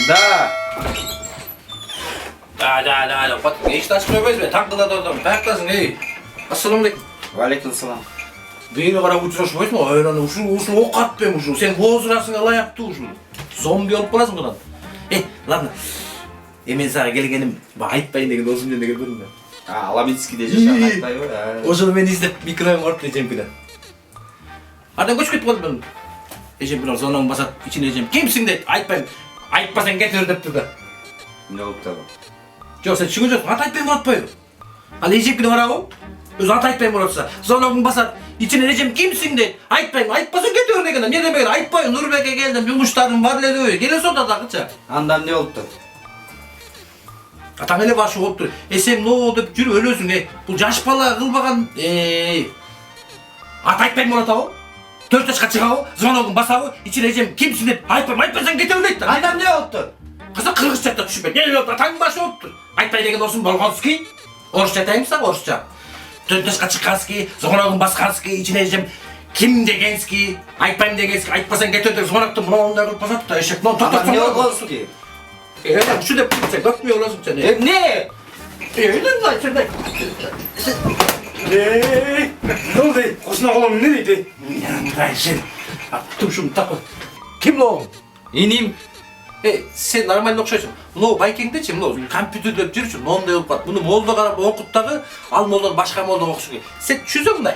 Да. Da. Bak işte açmıyor be. Tankla da adam. Taklasın ey. Assalamualaikum. Валейкумсалам. Beyni kara uçuş boyuz mu? Öyle uşun ok atpayım uşun. Sen bozurasın Allah yaptı uşun. Zombi olup kalasın bundan. Lan. Emin sana gelgenim. Ayıplayın degen dostum diye geldim ben. Алабицкий де жашаған айтпай ғой. O zaman ben izlep bir kıran orta diyeceğim bilen. Adam göç kötü oldu benim. Ecem bilen zondan basat içine ecem. Kimsin de ayıplayın. Ayıpmasan getir depti de. Не болып табам. Жоқ sen çıkacak. At ayıplayın atpayın. Al ecem bilen var o. Öz at ayıplayın olursa. Zondan basat içine ecem kimsin de ayıplayın. Ayıpmasan getir degen. Ne demek ayıplayın. Nurbek'e geldim. Yumuşlarım var ne diyor. Gelin sonda da kıça. Андан не болуптур? Atan hele başı oluptur. Sen ne oldu? Yürü ölüyorsun. Bu yaş bala kılbagan at ayıplayın olata o. 4 yaşka çıkağı, zonogun basağı, içine ecem kimsin de ayıplayın getir degen. Андан не болуптур? Kızı Kırgızça'da düşünme. Ne yok atan başı oluptur. Ayıplayın degen olsun Bolgonski. Orusça atayım sana Orusça. 4 yaşka çıkanski, zonogun baskanski, içine ecem kim degenski, ayıplayın degenski, ayıpmasan getir degen. Zonaktım bunu onda kılpasat da eşek. Адам не болғанский? Öyle şu da sen bakmıyor olasın sen. Не? Öyle lan sen de. Ne oldu? Koşuna oğlum ne dedi? Yanımda sen. Attım şunu takı. Kim lo? Иним. Sen normal okşaysın. Lo Viking'de çim lo. Kompütürde жүрчү. Нондай болуп калат. Буну молдо карап окут дагы, ал молдон башка молдо окушу керек. Сен түшүнсөң мындай.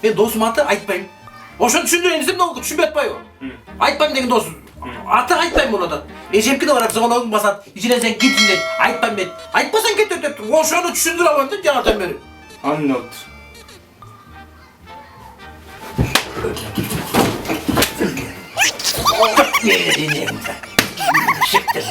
Мен досум аты айтпайм. Ошону түшүндүрөйүн десем, мына түшүнбөй атпайбы? Айтпайм деген дос. Аты айтпайм болуп атат. Эжемкине барап зоологун басат. Ичинен сен кимсиң дейт. Айтпайм дейт. Айтпасаң кетет дептир. Ошону түшүндүрө алам дейт жаңадан бери. An ne oldu? Ne dediğini yerim ben. Siktir.